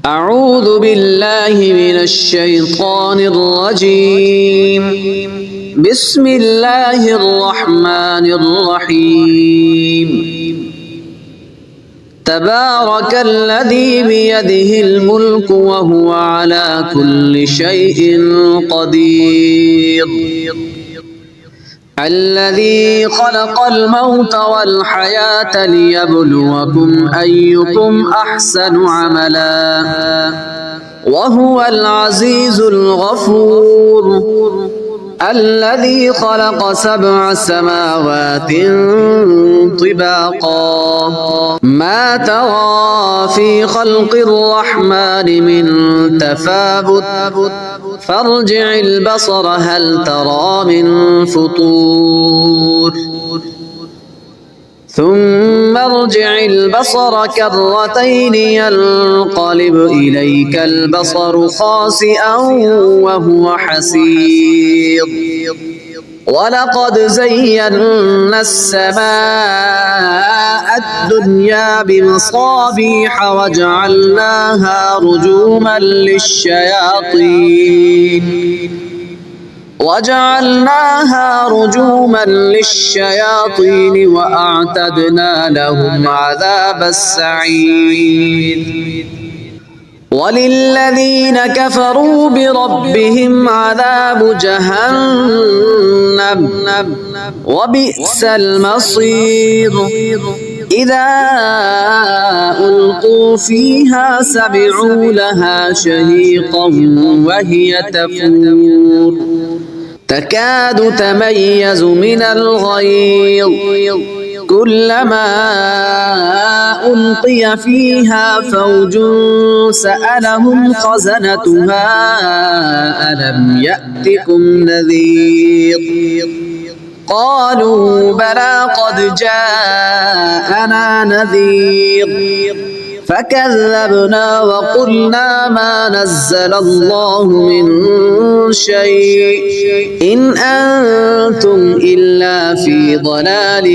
أعوذ بالله من الشيطان الرجيم. بسم الله الرحمن الرحيم. تبارك الذي بيده الملك وهو على كل شيء قدير. الذي خلق الموت والحياة ليبلوكم أيكم أحسن عملا وهو العزيز الغفور. الذي خلق 7 سماوات طباقا ما ترى في خلق الرحمن من تفاوت فارجع البصر هل ترى من فطور ثم ارجع البصر كرتين ينقلب إليك البصر خاسئا وهو حسير. ولقد زينا السماء الدنيا بمصابيح وجعلناها رجوما للشياطين وأعتدنا لهم عذاب السعير. وللذين كفروا بربهم عذاب جهنم وبئس المصير. إذا ألقوا فيها سمعوا لها شهيقا وهي تفور تكاد تميز من الغيظ كلما ألقي فيها فوج سألهم خزنتها ألم يأتكم نذير قالوا بلى قد جاءنا نذير فكذبنا وقلنا ما نزل الله من شيء إن أنتم إلا في ضلال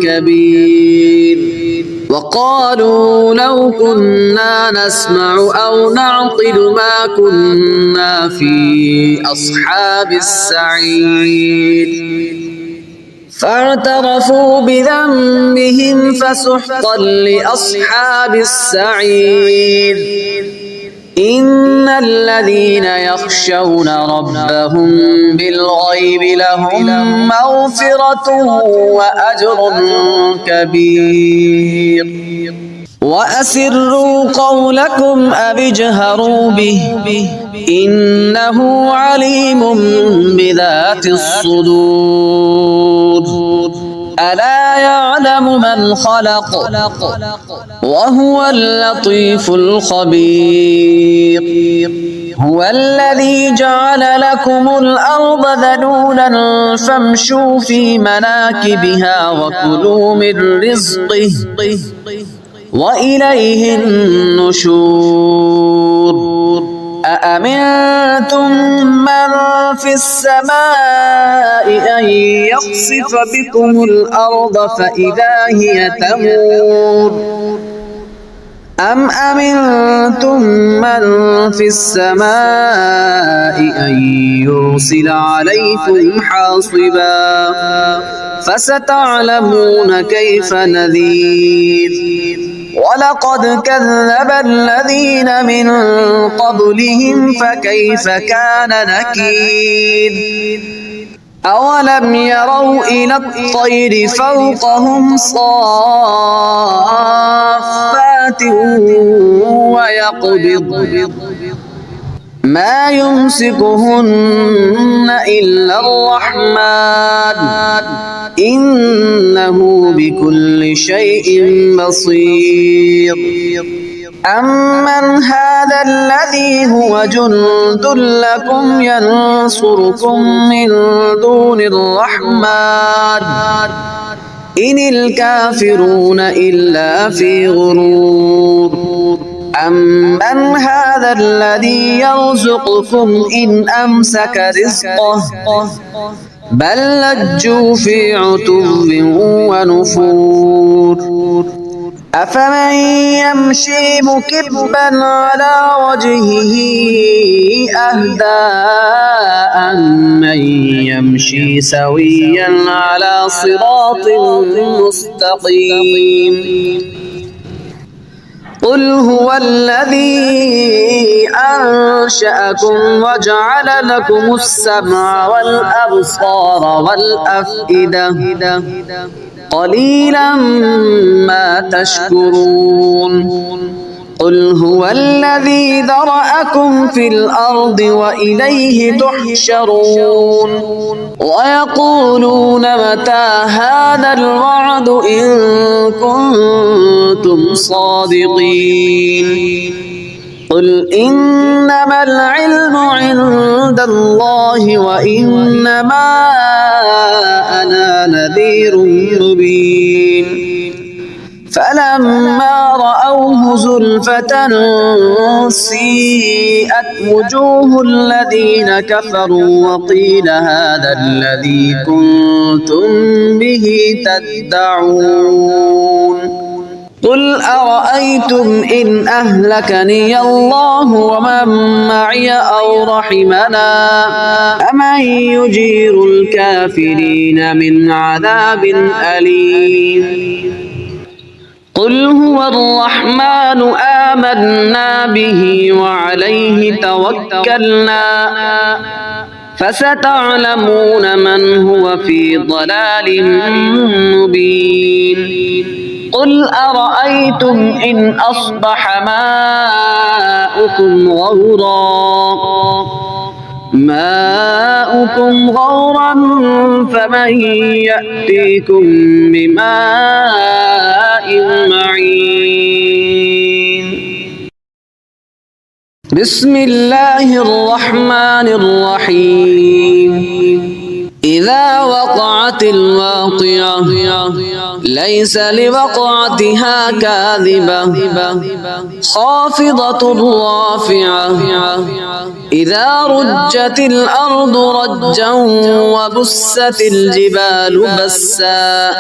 كبير. وقالوا لو كنا نسمع أو نعقل ما كنا في أصحاب السعير. فاعترفوا بذنبهم فسحقا لأصحاب السعير. إن الذين يخشون ربهم بالغيب لهم مغفرة وأجر كبير. وأسروا قولكم أو اجهروا به إنه عليم بذات الصدور. ألا يعلم من خلق وهو اللطيف الخبير. هو الذي جعل لكم الأرض ذلولا فامشوا في مناكبها وكلوا من رزقه وإليه النشور. أأمنتم من في السماء أن يخسف بكم الأرض فإذا هي تمور أم أمنتم من في السماء أن يرسل عليكم حاصبا فستعلمون كيف نذير. ولقد كذب الذين من قبلهم فكيف كان نكير. أولم يروا إلى الطير فوقهم صافات ويقبض ما يمسكهن إلا الرحمن إنه بكل شيء بصير. أمن هذا الذي هو جند لكم ينصركم من دون الرحمن إن الكافرون إلا في غرور. أمن هذا الذي يرزقكم إن أمسك رزقه بل لجوا في عتو ونفور. أفمن يمشي مكبا على وجهه أهدى أمن يمشي سويا على صراط مستقيم قل هو الذي أنشأكم وجعل لكم السمع والأبصار والأفئدة قليلا ما تشكرون قل هو الذي ذرأكم في الأرض وإليه تحشرون ويقولون متى هذا الوعد إن كنتم صادقين قل إنما العلم عند الله وإنما أنا نذير مبين فلما رأوه زلفة سيئت وجوه الذين كفروا وقيل هذا الذي كنتم به تدعون قل أرأيتم إن أهلكني الله ومن معي أو رحمنا أمن يجير الكافرين من عذاب أليم قل هو الرحمن آمنا به وعليه توكلنا فستعلمون من هو في ضلال مبين قل أرأيتم إن أصبح ماؤكم غورا فمن يأتيكم بماء معين بسم الله الرحمن الرحيم إذا وقعت الواقعة ليس لوقعتها كاذبة خافضة رافعة إذا رجت الأرض رجا وبست الجبال بسا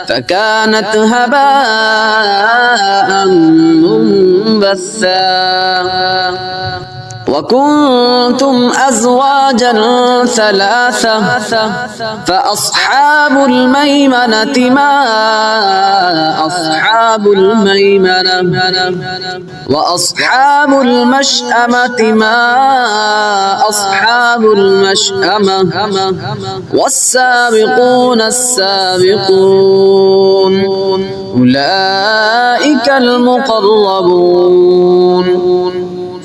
فكانت هباء منبثا وكنتم أزواجا ثلاثة فأصحاب الميمنة ما أصحاب الميمنة وأصحاب المشأمة ما أصحاب المشأمة والسابقون السابقون أولئك المقربون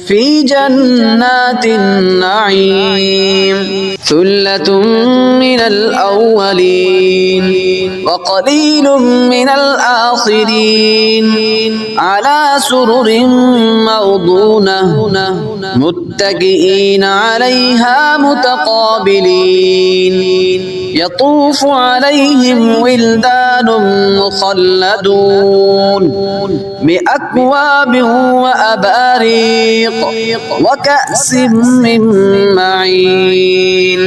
في جنات النعيم ثلة من الأولين وقليل من الآخرين على سرر موضونة متكئين عليها متقابلين يطوف عليهم ولدان مخلدون بأكواب وأباريق وكأس من معين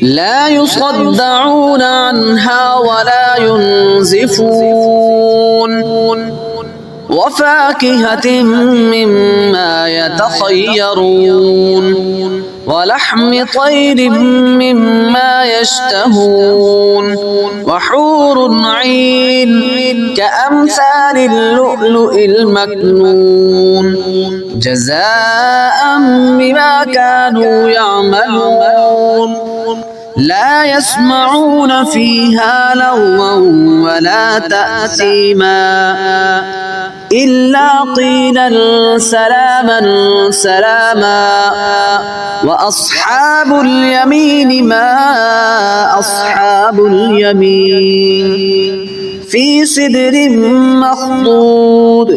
لا يصدعون عنها ولا ينزفون وفاكهة مما يتخيرون ولحم طير مما يشتهون وحور عين كأمثال اللؤلؤ المكنون جزاء بما كانوا يعملون لا يسمعون فيها لغوا ولا تأثيما إلا قيلا سلاما سلاما وأصحاب اليمين ما أصحاب اليمين في سدر مخضود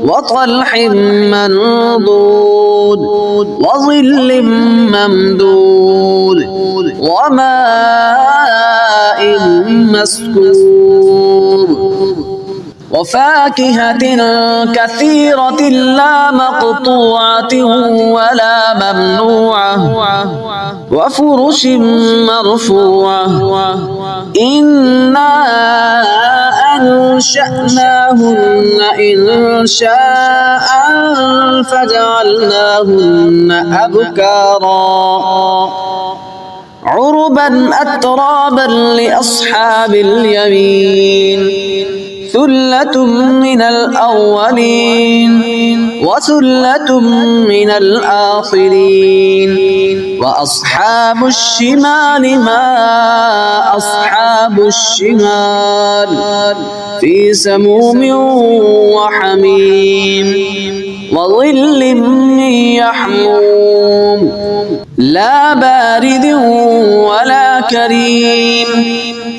وطلح منضود وظل ممدود وماء مسكوب وفاكهة كثيرة لا مقطوعة ولا ممنوعة وفرش مرفوعة إنا أنشأناهن إنشاء فجعلناهن أبكارا عربا أترابا لأصحاب اليمين ثلة من الأولين وثلة من الآخرين وأصحاب الشمال ما أصحاب الشمال في سموم وحميم وظل من يحموم لا بارد ولا كريم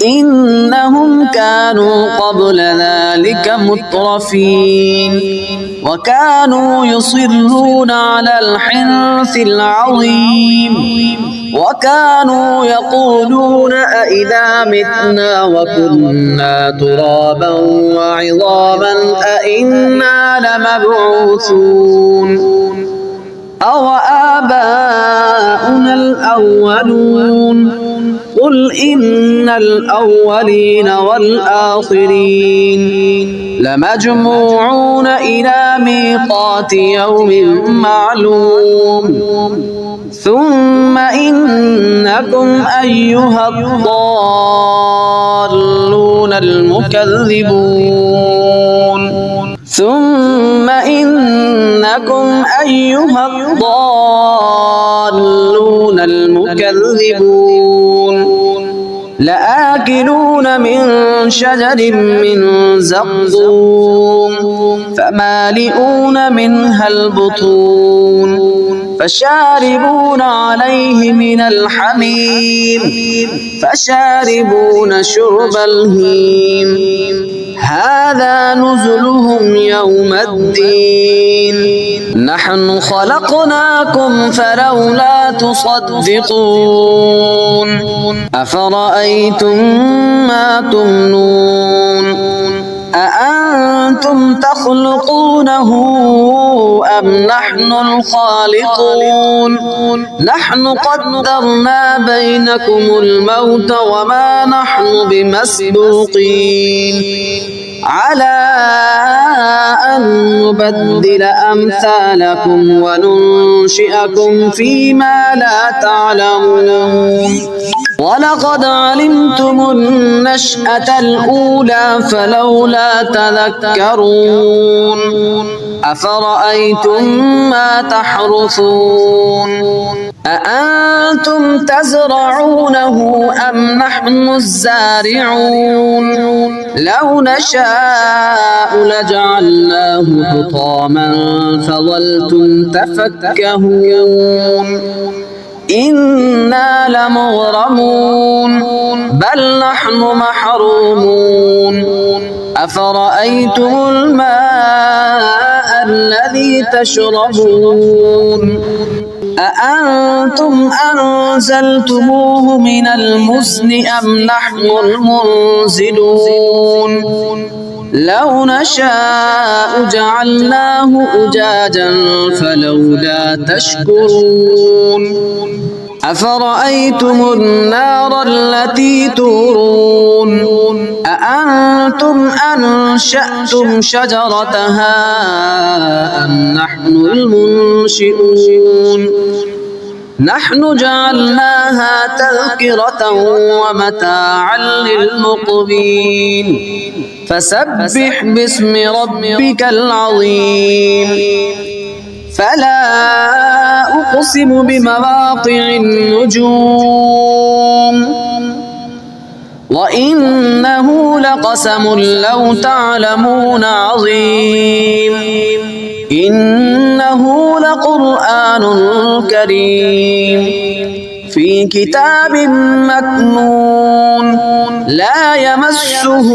إنهم كانوا قبل ذلك مترفين وكانوا يصرون على الحنث العظيم وكانوا يقولون أإذا متنا وكنا ترابا وعظاما أإنا لمبعوثون أوآباؤنا الأولون قل إن الأولين والآخرين لمجموعون إلى ميقات يوم معلوم ثم إنكم أيها الضالون المكذبون ثم إنكم أيها الضالون المكذبون لآكلون من شجر من زقوم فمالئون منها البطون فشاربون عليه من الحميم فشاربون شرب الهيم هذا نزلهم يوم الدين نحن خلقناكم فلولا تصدقون أفرأيتم ما تمنون أأنتم تخلقونه أم نحن الخالقون نحن قدرنا بينكم الموت وما نحن بمسبوقين على أن نبدل أمثالكم وننشئكم فيما لا تعلمون ولقد علمتم النشأة الأولى فلولا تذكرون أفرأيتم ما تحرثون أأنتم تزرعونه أم نحن الزارعون لو نشاء لجعلناه حطاما فظلتم تفكهون إنا لمغرمون بل نحن محرومون أفرأيتم الماء الذي تشربون أأنتم أنزلتموه من المزن أم نحن المنزلون لو نشاء جعلناه أجاجا فلولا تشكرون أفرأيتم النار التي تورون أأنتم أنشأتم شجرتها أم نحن المنشئون نحن جعلناها تذكرة ومتاعا للمقوين فسبح باسم ربك العظيم فلا أقسم بمواقع النجوم وإنه لقسم لو تعلمون عظيم إنه لقرآن كريم في كتاب مكنون لا يمسه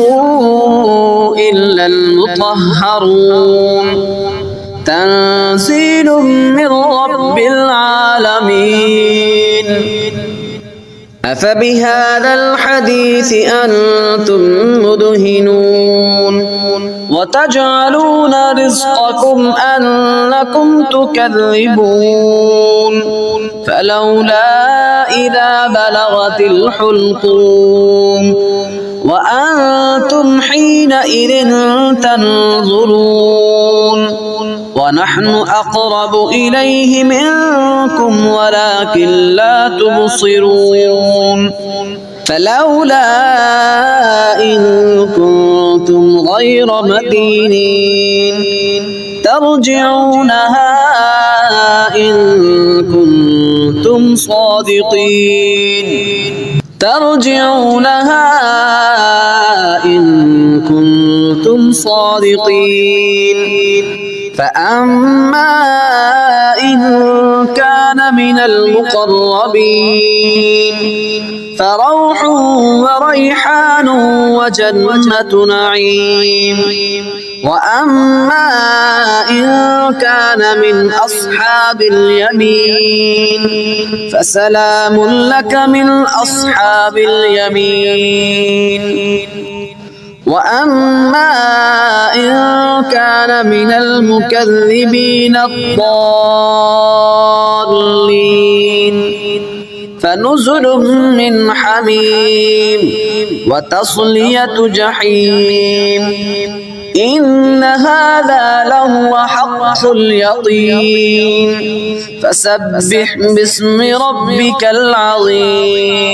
إلا المطهرون تنزيل من رب العالمين أفبهذا الحديث أنتم مدهنون وتجعلون رزقكم أنكم تكذبون فلولا إذا بلغت الحلقوم وأنتم حينئذ تنظرون ونحن أقرب إليه منكم ولكن لا تبصرون فلولا إن كنتم غير مدينين ترجعونها إن كنتم صادقين ترجعونها إن كنتم صادقين فأما إن كان من المقربين فروح وريحان وجنة نعيم وأما إن كان من أصحاب اليمين فسلام لك من أصحاب اليمين وأما إن كان من المكذبين الضالين فنزل من حميم وتصلية جحيم إن هذا لهو حق اليقين فسبح باسم ربك العظيم